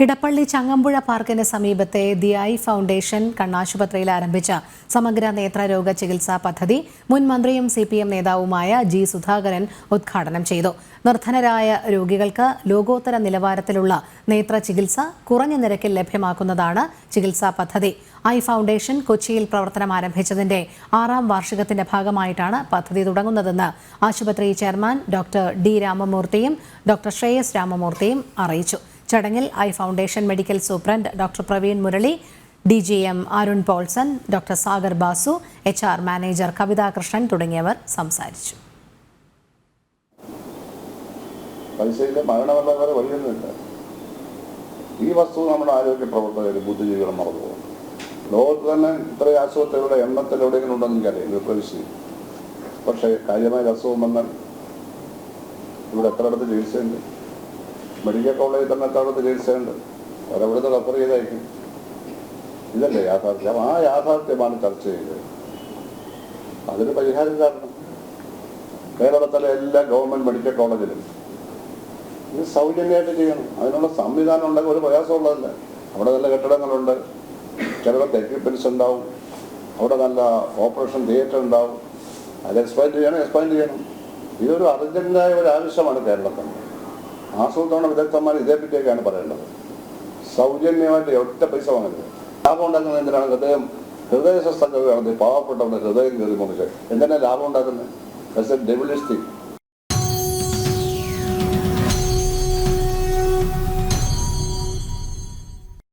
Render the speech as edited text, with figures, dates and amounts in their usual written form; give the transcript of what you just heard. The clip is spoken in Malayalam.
ഇടപ്പള്ളി ചങ്ങമ്പുഴ പാർക്കിന് സമീപത്തെ ദി ഐ ഫൗണ്ടേഷൻ കണ്ണാശുപത്രിയിൽ ആരംഭിച്ച സമഗ്ര നേത്രരോഗ ചികിത്സാ പദ്ധതി മുൻ മന്ത്രിയും CPM നേതാവുമായ G. സുധാകരൻ ഉദ്ഘാടനം ചെയ്തു. നിർധനരായ രോഗികൾക്ക് ലോകോത്തര നിലവാരത്തിലുള്ള നേത്ര ചികിത്സ കുറഞ്ഞ നിരക്കിൽ ലഭ്യമാക്കുന്നതാണ് ചികിത്സാ പദ്ധതി. ഐ ഫൗണ്ടേഷൻ കൊച്ചിയിൽ പ്രവർത്തനം ആരംഭിച്ചതിന്റെ 6ാം വാർഷികത്തിന്റെ ഭാഗമായിട്ടാണ് പദ്ധതി തുടങ്ങുന്നതെന്ന് ആശുപത്രി ചെയർമാൻ ഡോക്ടർ D. രാമമൂർത്തിയും ഡോക്ടർ ശ്രേയസ് രാമമൂർത്തിയും അറിയിച്ചു. ചടങ്ങിൽ eye foundation medical superintendent doctor Praveen Murali, DGM Arun Paulson, doctor Sagar Basu, HR manager Kavitha Krishnan തുടങ്ങിയവർ സംസാരിച്ചു. ഈ വസ്തു നമ്മുടെ ആരോഗ്യ പ്രവർത്തകർ ബുദ്ധിജീവികൾ മറന്നു പോകും. ലോകത്ത് തന്നെ ഇത്രയും ആശുപത്രികളുടെ എണ്ണത്തിൽ എവിടെയെങ്കിലും ഉണ്ടെന്ന് എനിക്കറിയാം പ്രവിശ്യ. പക്ഷേ കാര്യമായ അസുഖം വന്നാൽ ഇവിടെ എത്രയിടത്ത് ചികിത്സയുണ്ട്? മെഡിക്കൽ കോളേജിൽ തന്നെ എത്രയിടത്ത് ചികിത്സയുണ്ട്? അവരവിടുന്ന് റെഫർ ചെയ്തായിരിക്കും. ഇതല്ലേ യാഥാർത്ഥ്യം? ആ യാഥാർത്ഥ്യമാണ് ചർച്ച ചെയ്തത്. അതിന് പരിഹാരം കാരണം കേരളത്തിലെ എല്ലാ ഗവൺമെൻറ് മെഡിക്കൽ കോളേജിലും ഇത് സൗജന്യമായിട്ട് ചെയ്യണം. അതിനുള്ള സംവിധാനം ഉണ്ടെങ്കിൽ ഒരു പ്രയാസമുള്ളതല്ല. അവിടെ നല്ല കെട്ടിടങ്ങളുണ്ട്, ചിലർക്ക് എക്യുപ്മെൻറ്റ്സ് ഉണ്ടാവും, അവിടെ നല്ല ഓപ്പറേഷൻ തിയേറ്റർ ഉണ്ടാവും. അത് എക്സ്പാൻഡ് ചെയ്യണം. ഇതൊരു അർജന്റായ ഒരു ആവശ്യമാണ് കേരളത്തിൽ. ആസൂത്രണ വിദഗ്ധന്മാർ ഇതേപ്പറ്റിയൊക്കെയാണ് പറയേണ്ടത്. സൗജന്യമായിട്ട് ഒറ്റ പൈസ വാങ്ങരുത്. ലാഭം ഉണ്ടാക്കുന്നത് എന്തിനാണ്? ഹൃദയ ശസ്ത്രക്രിയ നടത്തി പാവപ്പെട്ടവരുടെ ഹൃദയം കയറി മുറിച്ച് എന്തിനാണ് ലാഭം ഉണ്ടാക്കുന്നത്? ഡെബിളിസ്റ്റിക്